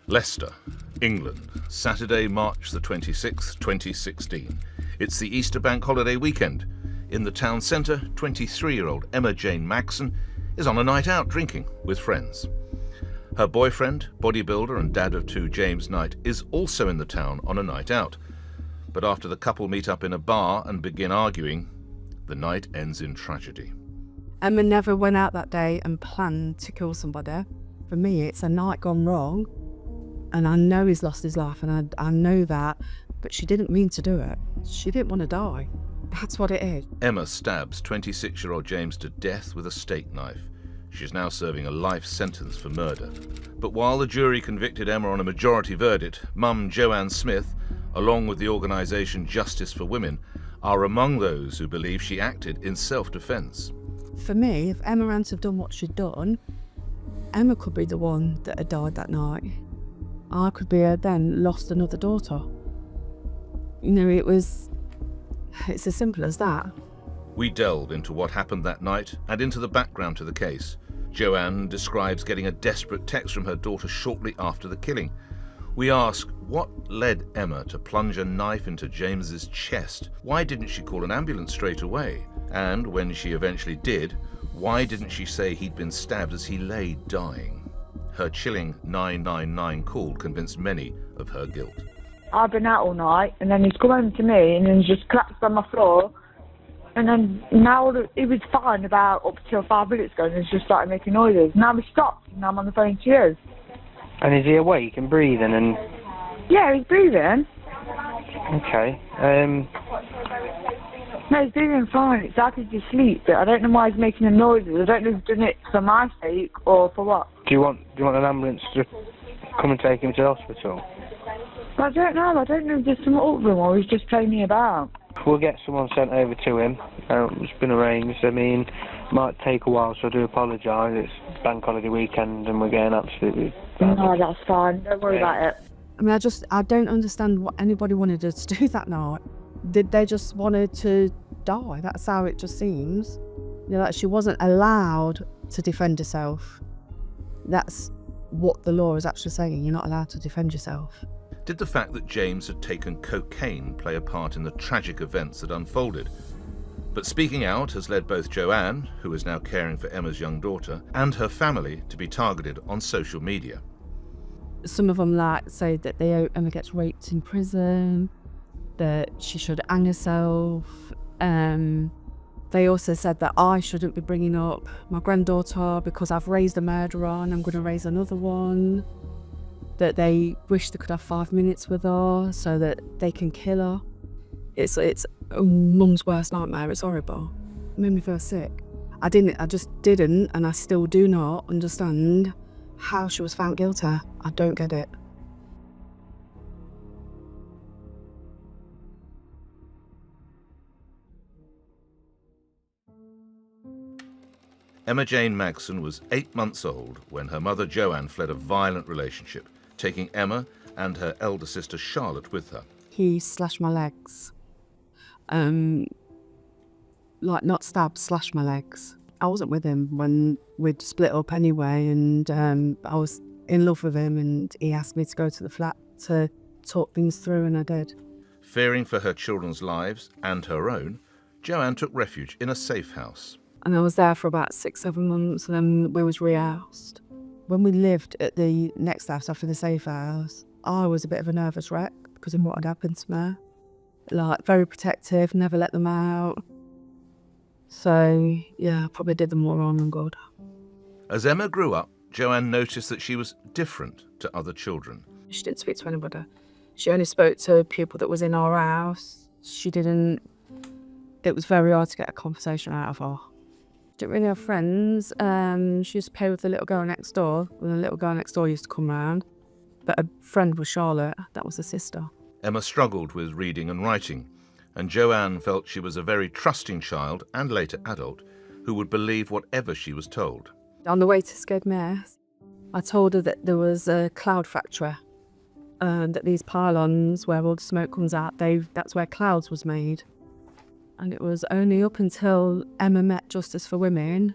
Leicester, England, Saturday, March the 26th, 2016. It's the Easter bank holiday weekend. In the town centre, 23-year-old Emma-Jayne Magson is on a night out drinking with friends. Her boyfriend, bodybuilder and dad of two, James Knight, is also in the town on a night out. But after the couple meet up in a bar and begin arguing, the night ends in tragedy. Emma never went out that day and planned to kill somebody. For me, it's a night gone wrong. And I know he's lost his life, and I know that, but she didn't mean to do it. She didn't want to die. That's what it is. Emma stabs 26-year-old James to death with a steak knife. She's now serving a life sentence for murder. But while the jury convicted Emma on a majority verdict, mum Joanne Smith, along with the organisation Justice for Women, are among those who believe she acted in self-defence. For me, if Emma hadn't have done what she'd done, Emma could be the one that had died that night. I could be then lost another daughter. You know, it's as simple as that. We delve into what happened that night and into the background to the case. Joanne describes getting a desperate text from her daughter shortly after the killing. We ask what led Emma to plunge a knife into James's chest. Why didn't she call an ambulance straight away? And when she eventually did, why didn't she say he'd been stabbed as he lay dying? Her chilling 999 call convinced many of her guilt. I've been out all night, and then he's come home to me, and then just collapsed on my floor. And then now he was fine about up till 5 minutes ago, and he's just started making noises. Now he stopped, and now I'm on the phone to you. And is he awake and breathing? And yeah, he's breathing. Okay. No, he's breathing fine. It's like he's asleep, but I don't know why he's making the noises. I don't know if he's doing it for my sake or for what. Do you want an ambulance to come and take him to the hospital? I don't know. I don't know if there's some up room or he's just playing me about. We'll get someone sent over to him. It's been arranged. I mean, it might take a while, so I do apologise. It's bank holiday weekend and we're getting absolutely... No, that's fine. Don't worry about it. I mean, I don't understand what anybody wanted us to do that night. Did they just wanted to die? That's how it just seems. You know, that she wasn't allowed to defend herself. That's what the law is actually saying. You're not allowed to defend yourself. Did the fact that James had taken cocaine play a part in the tragic events that unfolded? But speaking out has led both Joanne, who is now caring for Emma's young daughter, and her family to be targeted on social media. Some of them say that Emma gets raped in prison, that she should hang herself. They also said that I shouldn't be bringing up my granddaughter because I've raised a murderer and I'm going to raise another one. That they wish they could have 5 minutes with her so that they can kill her. It's mum's worst nightmare. It's horrible. It made me feel sick. I just didn't, and I still do not understand how she was found guilty. I don't get it. Emma-Jayne Magson was 8 months old when her mother Joanne fled a violent relationship, taking Emma and her elder sister Charlotte with her. He slashed my legs. Not stabbed, slashed my legs. I wasn't with him when we'd split up anyway, and I was in love with him, and he asked me to go to the flat to talk things through, and I did. Fearing for her children's lives and her own, Joanne took refuge in a safe house. And I was there for about 6-7 months, and then we was rehoused. When we lived at the next house after the safe house, I was a bit of a nervous wreck because of what had happened to me. Very protective, never let them out. So, yeah, I probably did them more wrong than good. As Emma grew up, Joanne noticed that she was different to other children. She didn't speak to anybody. She only spoke to people that was in our house. It was very hard to get a conversation out of her. Didn't really have friends. She used to play with the little girl next door. When the little girl next door used to come round. But a friend was Charlotte. That was her sister. Emma struggled with reading and writing, and Joanne felt she was a very trusting child and later adult who would believe whatever she was told. On the way to Skedmere, I told her that there was a cloud factory and that these pylons where all the smoke comes out, that's where clouds was made. And it was only up until Emma met Justice for Women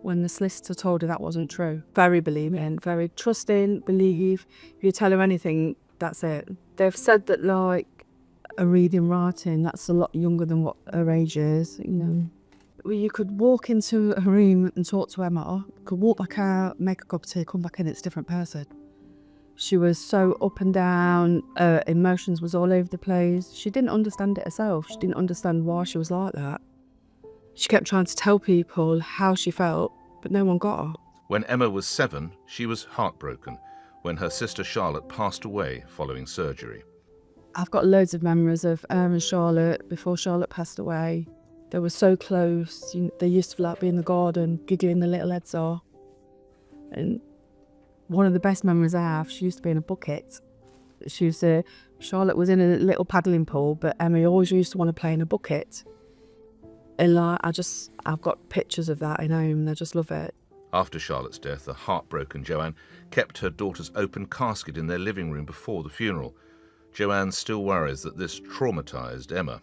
when the solicitor told her that wasn't true. Very believing, very trusting, believe. If you tell her anything, that's it. They've said that, like, a reading, writing, that's a lot younger than what her age is, you know. Well, you could walk into a room and talk to Emma, could walk back out, make a cup of tea, come back in, it's a different person. She was so up and down, emotions was all over the place. She didn't understand it herself. She didn't understand why she was like that. She kept trying to tell people how she felt, but no one got her. When Emma was 7, she was heartbroken when her sister Charlotte passed away following surgery. I've got loads of memories of her and Charlotte before Charlotte passed away. They were so close. They used to like be in the garden, giggling their little heads off. And one of the best memories I have, she used to be in a bucket. Charlotte was in a little paddling pool, but Emma always used to want to play in a bucket. And like, I've got pictures of that in home, and I just love it. After Charlotte's death, the heartbroken Joanne kept her daughter's open casket in their living room before the funeral. Joanne still worries that this traumatised Emma.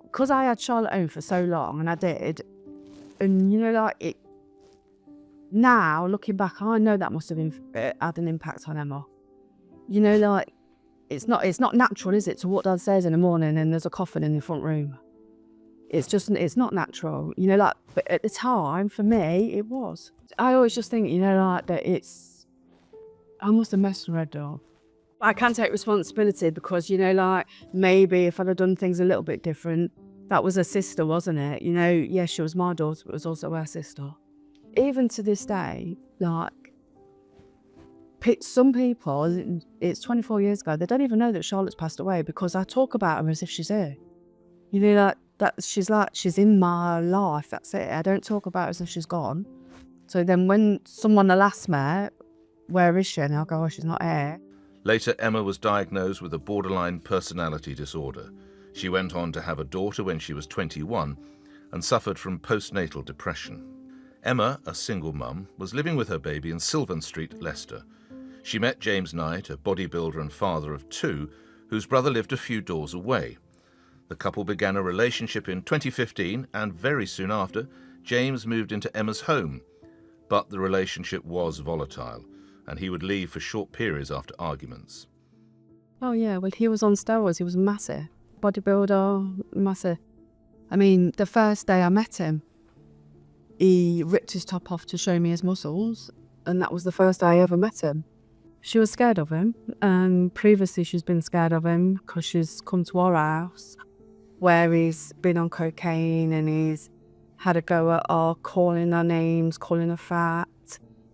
Because I had Charlotte home for so long, and I did, and you know, like, it. Now, looking back, I know that must have had an impact on Emma. You know, like, it's not natural, is it, to walk downstairs in the morning and there's a coffin in the front room. It's not natural, you know, like, but at the time, for me, it was. I always just think, you know, like, that I must have messed her head up. I can take responsibility because, you know, like, maybe if I'd have done things a little bit different, that was her sister, wasn't it? You know, yes, she was my daughter, but it was also her sister. Even to this day, like, some people, it's 24 years ago, they don't even know that Charlotte's passed away because I talk about her as if she's here. You know, she's in my life, that's it. I don't talk about her as if she's gone. So then when someone will ask me, where is she? And I'll go, oh, she's not here. Later, Emma was diagnosed with a borderline personality disorder. She went on to have a daughter when she was 21 and suffered from postnatal depression. Emma, a single mum, was living with her baby in Sylvan Street, Leicester. She met James Knight, a bodybuilder and father of 2, whose brother lived a few doors away. The couple began a relationship in 2015, and very soon after, James moved into Emma's home. But the relationship was volatile, and he would leave for short periods after arguments. Oh yeah, well, he was on steroids. He was massive. Bodybuilder, massive. I mean, the first day I met him, he ripped his top off to show me his muscles, and that was the first day I ever met him. She was scared of him, and previously she's been scared of him because she's come to our house where he's been on cocaine and he's had a go at her, calling her names, calling her fat,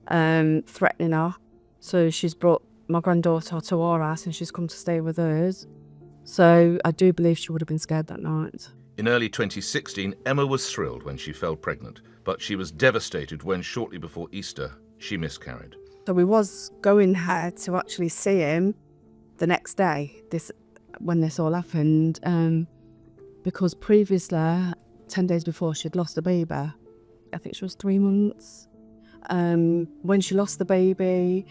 threatening her. So she's brought my granddaughter to our house and she's come to stay with hers. So I do believe she would have been scared that night. In early 2016, Emma was thrilled when she fell pregnant, but she was devastated when shortly before Easter, she miscarried. So we was going there to actually see him the next day, when this all happened, because previously, 10 days before, she'd lost a baby. I think she was 3 months. When she lost the baby,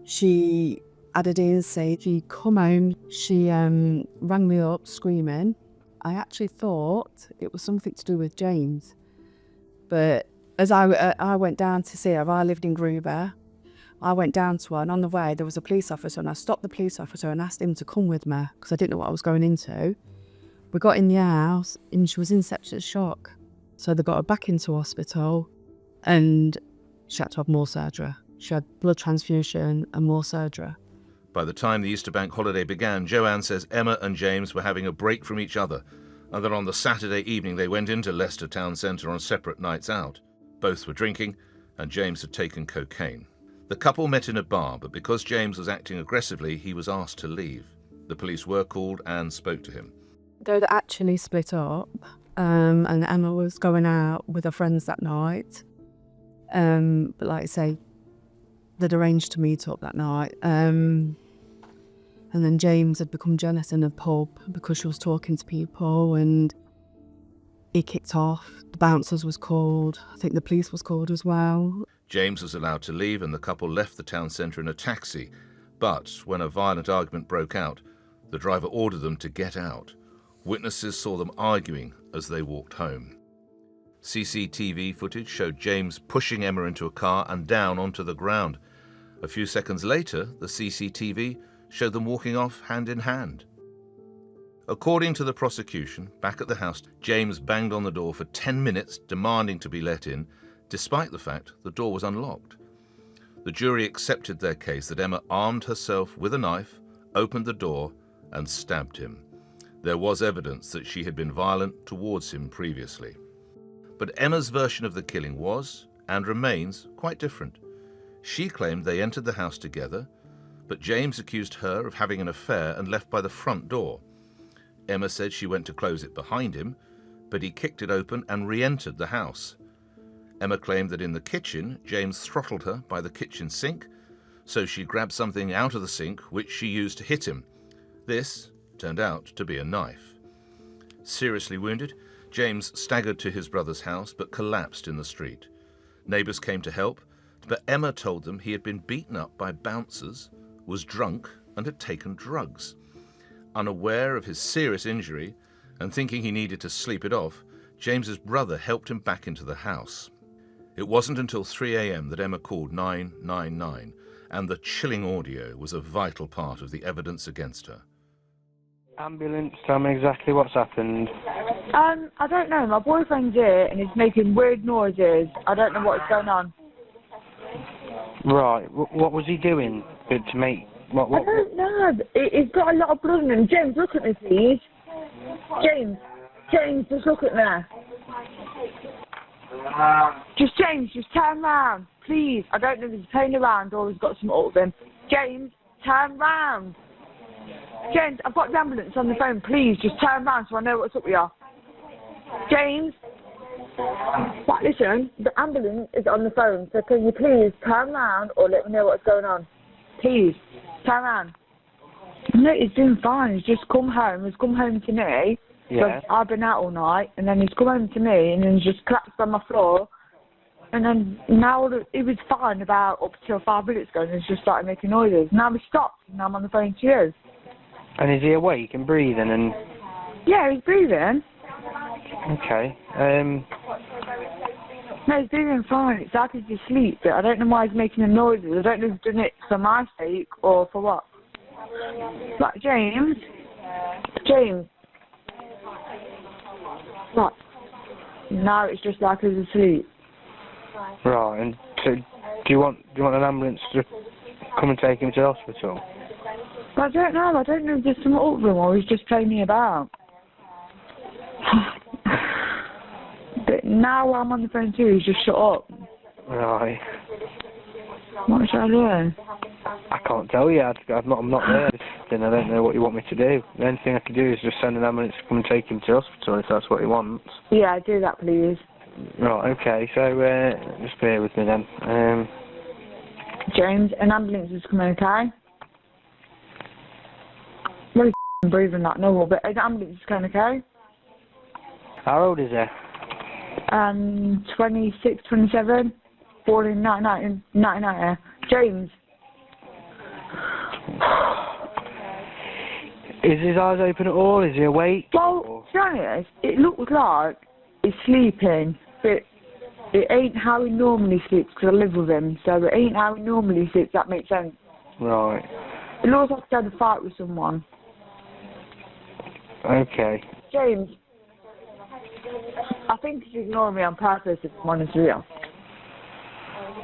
she had a D&C. She come home, she rang me up screaming. I actually thought it was something to do with James. But as I went down to see her, I lived in Gruber. I went down to her, and on the way there was a police officer, and I stopped the police officer and asked him to come with me because I didn't know what I was going into. We got in the house and she was in septic shock. So they got her back into hospital and she had to have more surgery. She had blood transfusion and more surgery. By the time the Easter bank holiday began, Joanne says Emma and James were having a break from each other, and that on the Saturday evening they went into Leicester town centre on separate nights out. Both were drinking, and James had taken cocaine. The couple met in a bar, but because James was acting aggressively, he was asked to leave. The police were called and spoke to him. They actually split up, and Emma was going out with her friends that night. But like I say, they'd arranged to meet up that night. And then James had become jealous in the pub because she was talking to people, and he kicked off. The bouncers was called. I think the police was called as well. James was allowed to leave, and the couple left the town centre in a taxi. But when a violent argument broke out, the driver ordered them to get out. Witnesses saw them arguing as they walked home. CCTV footage showed James pushing Emma into a car and down onto the ground. A few seconds later, the CCTV showed them walking off hand in hand. According to the prosecution, back at the house, James banged on the door for 10 minutes, demanding to be let in, despite the fact the door was unlocked. The jury accepted their case that Emma armed herself with a knife, opened the door, and stabbed him. There was evidence that she had been violent towards him previously. But Emma's version of the killing was, and remains, quite different. She claimed they entered the house together, but James accused her of having an affair and left by the front door. Emma said she went to close it behind him, but he kicked it open and re-entered the house. Emma claimed that in the kitchen, James throttled her by the kitchen sink, so she grabbed something out of the sink which she used to hit him. This turned out to be a knife. Seriously wounded, James staggered to his brother's house but collapsed in the street. Neighbours came to help, but Emma told them he had been beaten up by bouncers, was drunk and had taken drugs. Unaware of his serious injury and thinking he needed to sleep it off, James's brother helped him back into the house. It wasn't until 3 a.m. that Emma called 999, and the chilling audio was a vital part of the evidence against her. Ambulance, tell me exactly what's happened. I don't know. My boyfriend's here and he's making weird noises. I don't know what's going on. Right, what was he doing to make... What? I don't know. He's got a lot of blood on him. James, look at me, please. James, just look at me. James, just turn round, please. I don't know if he's playing around or he's got some up with him. James, turn round. James, I've got the ambulance on the phone. Please, just turn round so I know what's up with you. James. But listen, the ambulance is on the phone, so can you please turn round or let me know what's going on? Please, turn round. No, he's doing fine. He's just come home. He's come home to me. Yeah. I've been out all night, and then he's come home to me, and then just collapsed on my floor. And then now he was fine about up till 5 minutes ago, and he's just started making noises. Now he stopped, and now I'm on the phone to you. And is he awake and breathing and... Yeah, he's breathing. Okay. No, he's breathing fine. It's like he's asleep, but I don't know why he's making the noises. I don't know if he's doing it for my sake or for what. Like, James. What? No, it's just like he's asleep. Right, and so do you want an ambulance to come and take him to the hospital? I don't know. I don't know if there's some up with him or he's just playing me about. But now I'm on the phone too, he's just shut up. Right. What should I do? I can't tell you. I'm not there. Then I don't know what you want me to do. The only thing I can do is just send an ambulance to come and take him to the hospital if that's what he wants. Yeah, do that, please. Right, okay. So, just bear with me then. James, an ambulance is coming, okay? I'm really breathing like normal, but an ambulance is coming, okay? How old is he? 26, 27, born in 1990. James. Is his eyes open at all? Is he awake? Well, to be honest, it looks like he's sleeping, but it ain't how he normally sleeps because I live with him, so it ain't how he normally sleeps, that makes sense. Right. It looks like he's had a fight with someone. Okay. James, I think he's ignoring me on purpose, if I'm honest with you.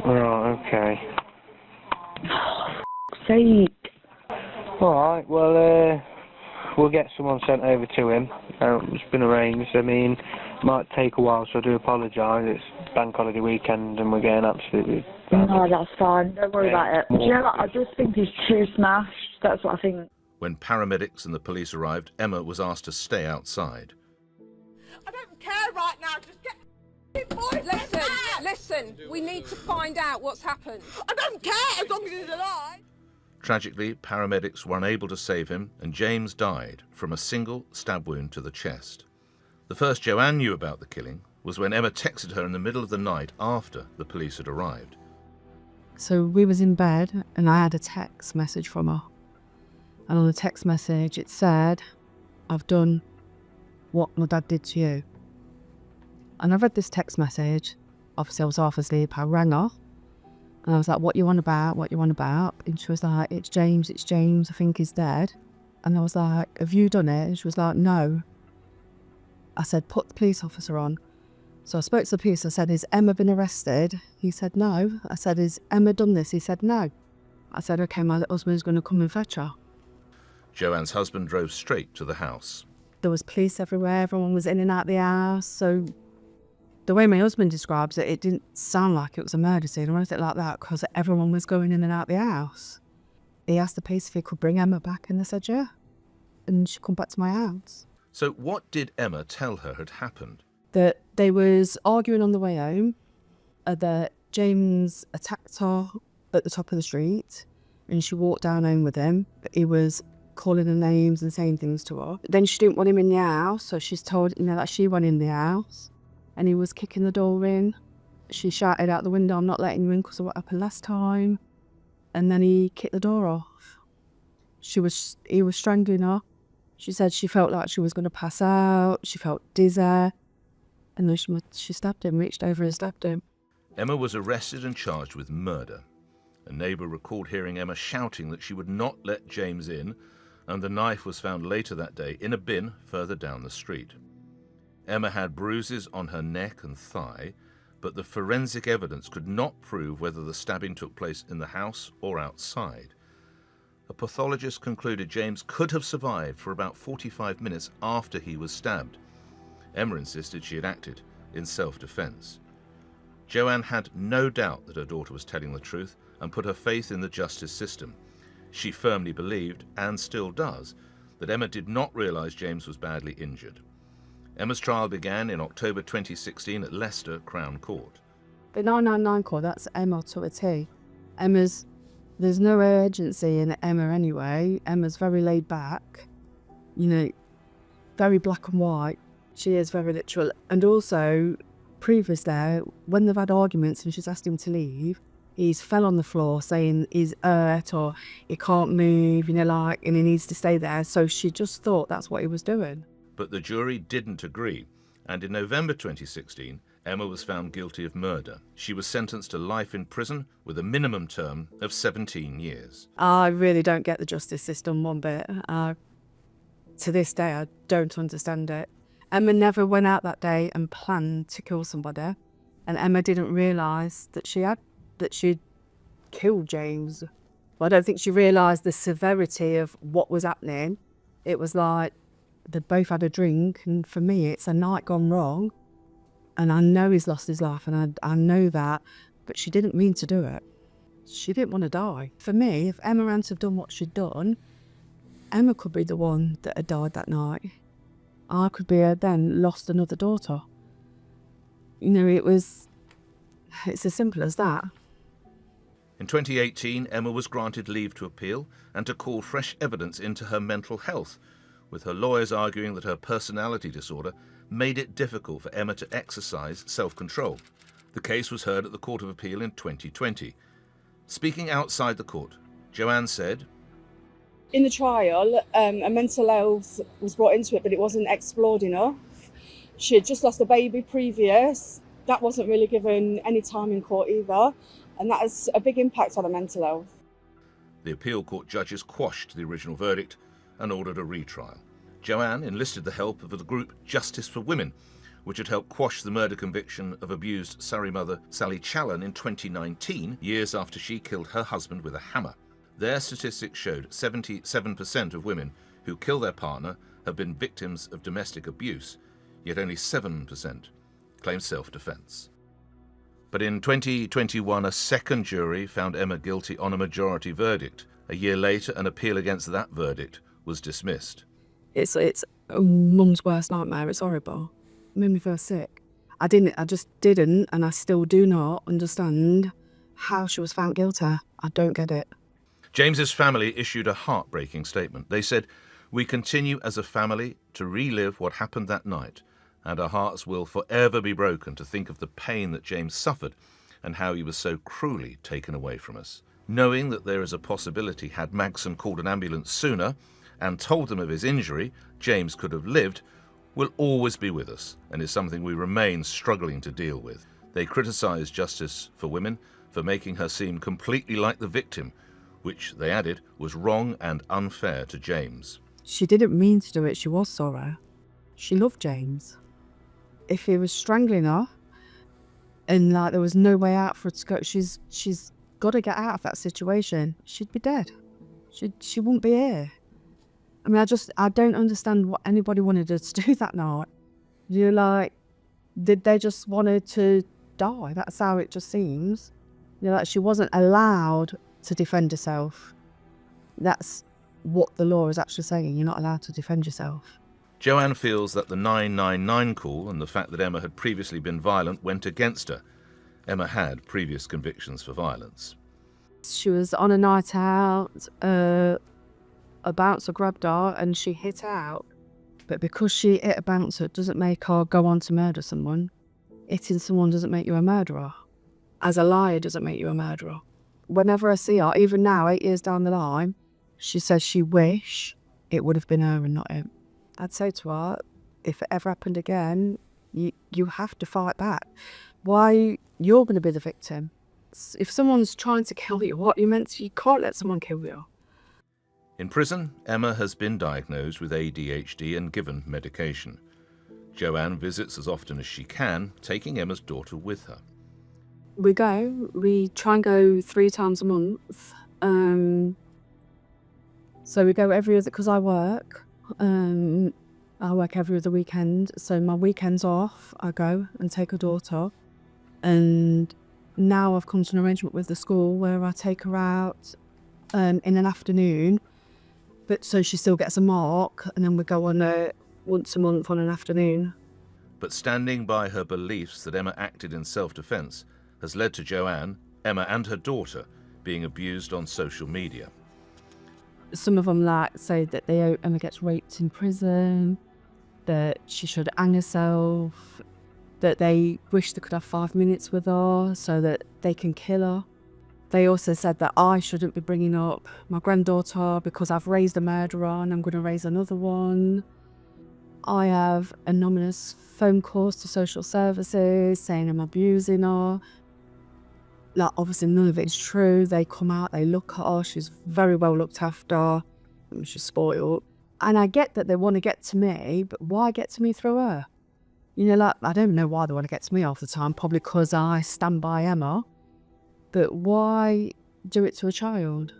Right, okay. Sake. Alright, well, we'll get someone sent over to him. It's been arranged. I mean, it might take a while, so I do apologise. It's bank holiday weekend and we're getting absolutely... No, that's fine. Don't worry about it. Do you know what? I just think he's too smashed. That's what I think. When paramedics and the police arrived, Emma was asked to stay outside. I don't care right now, just get Listen, we need to find out what's happened. I don't care as long as he's alive. Tragically, paramedics were unable to save him and James died from a single stab wound to the chest. The first Joanne knew about the killing was when Emma texted her in the middle of the night after the police had arrived. So we was in bed and I had a text message from her. And on the text message it said, "I've done what my dad did to you." And I read this text message. Obviously, I was half asleep. I rang her. And I was like, what you on about? What you on about? And she was like, it's James. I think he's dead. And I was like, have you done it? And she was like, no. I said, put the police officer on. So I spoke to the police. I said, has Emma been arrested? He said, no. I said, has Emma done this? He said, no. I said, okay, my husband's going to come and fetch her. Joanne's husband drove straight to the house. There was police everywhere. Everyone was in and out the house. So the way my husband describes it, it didn't sound like it was a murder scene or anything like that, because everyone was going in and out the house. He asked the police if he could bring Emma back, and they said, yeah. And she come back to my house. So what did Emma tell her had happened? That they was arguing on the way home, that James attacked her at the top of the street, and she walked down home with him. He was calling her names and saying things to her. Then she didn't want him in the house, so she's told, that she went in the house, and he was kicking the door in. She shouted out the window, I'm not letting you in because of what happened last time. And then he kicked the door off. He was strangling her. She said she felt like she was going to pass out. She felt dizzy. And then she stabbed him, reached over and stabbed him. Emma was arrested and charged with murder. A neighbour recalled hearing Emma shouting that she would not let James in, and the knife was found later that day in a bin further down the street. Emma had bruises on her neck and thigh, but the forensic evidence could not prove whether the stabbing took place in the house or outside. A pathologist concluded James could have survived for about 45 minutes after he was stabbed. Emma insisted she had acted in self-defence. Joanne had no doubt that her daughter was telling the truth and put her faith in the justice system. She firmly believed, and still does, that Emma did not realise James was badly injured. Emma's trial began in October 2016 at Leicester Crown Court. The 999 call, that's Emma to a T. There's no urgency in Emma anyway. Emma's very laid back, very black and white. She is very literal. And also, previous there, when they've had arguments and she's asked him to leave, he's fell on the floor saying he's hurt or he can't move, and he needs to stay there. So she just thought that's what he was doing. But the jury didn't agree, and in November 2016, Emma was found guilty of murder. She was sentenced to life in prison with a minimum term of 17 years. I really don't get the justice system one bit. To this day, I don't understand it. Emma never went out that day and planned to kill somebody, and Emma didn't realise that she'd killed James. Well, I don't think she realised the severity of what was happening. It was like they both had a drink, and for me, it's a night gone wrong. And I know he's lost his life, and I know that, but she didn't mean to do it. She didn't want to die. For me, if Emma hadn't have done what she'd done, Emma could be the one that had died that night. I could be then lost another daughter. It's as simple as that. In 2018, Emma was granted leave to appeal and to call fresh evidence into her mental health, with her lawyers arguing that her personality disorder made it difficult for Emma to exercise self-control. The case was heard at the Court of Appeal in 2020. Speaking outside the court, Joanne said, in the trial, a mental health was brought into it, but it wasn't explored enough. She had just lost a baby previous. That wasn't really given any time in court either, and that has a big impact on her mental health. The appeal court judges quashed the original verdict and ordered a retrial. Joanne enlisted the help of the group Justice for Women, which had helped quash the murder conviction of abused Surrey mother Sally Challen in 2019, years after she killed her husband with a hammer. Their statistics showed 77% of women who kill their partner have been victims of domestic abuse, yet only 7% claim self-defence. But in 2021, a second jury found Emma guilty on a majority verdict. A year later, an appeal against that verdict was dismissed. It's a mum's worst nightmare. It's horrible. It made me feel sick. I just didn't, and I still do not understand how she was found guilty. I don't get it. James's family issued a heartbreaking statement. They said, "We continue as a family to relive what happened that night, and our hearts will forever be broken to think of the pain that James suffered and how he was so cruelly taken away from us. Knowing that there is a possibility, had Magson called an ambulance sooner and told them of his injury, James could have lived, will always be with us and is something we remain struggling to deal with. They criticise Justice for Women for making her seem completely like the victim, which, they added, was wrong and unfair to James. She didn't mean to do it, she was sorry. She loved James. If he was strangling her and like there was no way out for her to go, she's got to get out of that situation. She'd be dead. She wouldn't be here. I mean, I don't understand what anybody wanted her to do that night. Did they just want her to die? That's how it just seems. She wasn't allowed to defend herself. That's what the law is actually saying. You're not allowed to defend yourself. Joanne feels that the 999 call and the fact that Emma had previously been violent went against her. Emma had previous convictions for violence. She was on a night out, a bouncer grabbed her and she hit out. But because she hit a bouncer doesn't make her go on to murder someone. Hitting someone doesn't make you a murderer. As a liar doesn't make you a murderer. Whenever I see her, even now, 8 years down the line, she says she wish it would have been her and not him. I'd say to her, if it ever happened again, you have to fight back. Why you're going to be the victim? If someone's trying to kill you, you can't let someone kill you. In prison, Emma has been diagnosed with ADHD and given medication. Joanne visits as often as she can, taking Emma's daughter with her. We try and go 3 times a month. So we go every other, because I work. I work every other weekend. So my weekends off, I go and take her daughter. And now I've come to an arrangement with the school where I take her out in an afternoon. But so she still gets a mark, and then we go on once a month on an afternoon. But standing by her beliefs that Emma acted in self-defence has led to Joanne, Emma and her daughter being abused on social media. Some of them say that Emma gets raped in prison, that she should hang herself, that they wish they could have 5 minutes with her so that they can kill her. They also said that I shouldn't be bringing up my granddaughter because I've raised a murderer and I'm going to raise another one. I have anonymous phone calls to social services saying I'm abusing her. Obviously none of it's true. They come out, they look at her, she's very well looked after, she's spoiled. And I get that they want to get to me, but why get to me through her? I don't know why they want to get to me half the time, probably because I stand by Emma. But why do it to a child?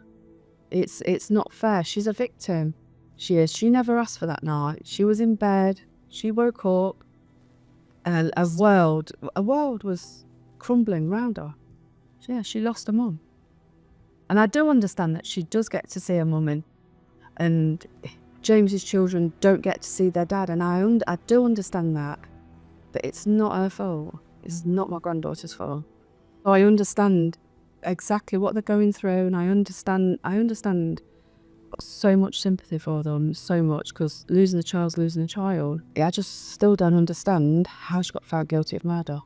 It's not fair. She's a victim. She is. She never asked for that night. She was in bed. She woke up. And a world was crumbling round her. Yeah, she lost her mum. And I do understand that she does get to see her mum, and James's children don't get to see their dad. And I do understand that. But it's not her fault. It's not my granddaughter's fault. I understand exactly what they're going through, and I understand so much sympathy for them, so much, because losing a child's losing a child. I just still don't understand how she got found guilty of murder.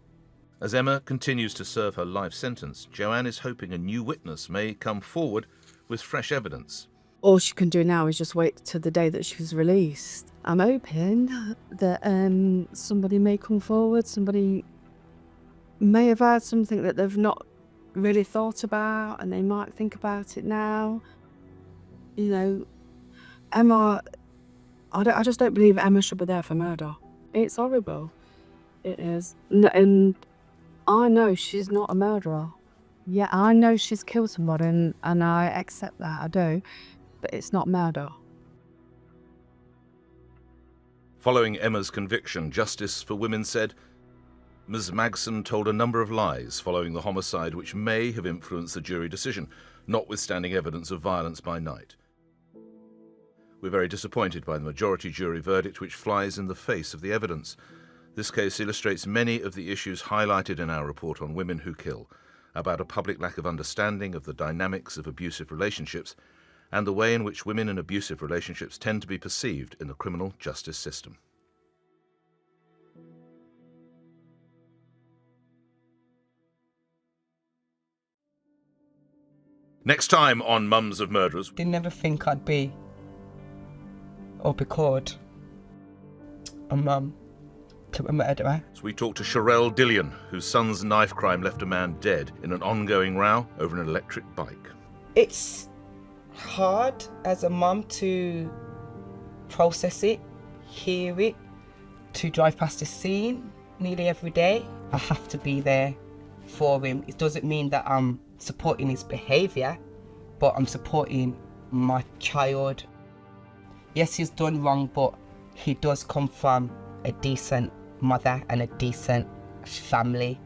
As Emma continues to serve her life sentence, Joanne is hoping a new witness may come forward with fresh evidence. All she can do now is just wait till the day that she's released. I'm hoping that somebody may come forward, somebody may have had something that they've not really thought about, and they might think about it now. Emma, I just don't believe Emma should be there for murder. It's horrible. It is. And I know she's not a murderer. Yeah, I know she's killed somebody, and I accept that, I do. But it's not murder. Following Emma's conviction, Justice for Women said, Ms. Magson told a number of lies following the homicide which may have influenced the jury decision, notwithstanding evidence of violence by night. We're very disappointed by the majority jury verdict, which flies in the face of the evidence. This case illustrates many of the issues highlighted in our report on Women Who Kill, about a public lack of understanding of the dynamics of abusive relationships and the way in which women in abusive relationships tend to be perceived in the criminal justice system. Next time on Mums of Murderers. Didn't never think I'd be or be caught. a mum to a murderer. So we talked to Sherelle Dillion, whose son's knife crime left a man dead in an ongoing row over an electric bike. It's hard as a mum to process it, hear it, to drive past the scene nearly every day. I have to be there for him. It doesn't mean that I'm supporting his behaviour, but I'm supporting my child. Yes, he's done wrong, but he does come from a decent mother and a decent family.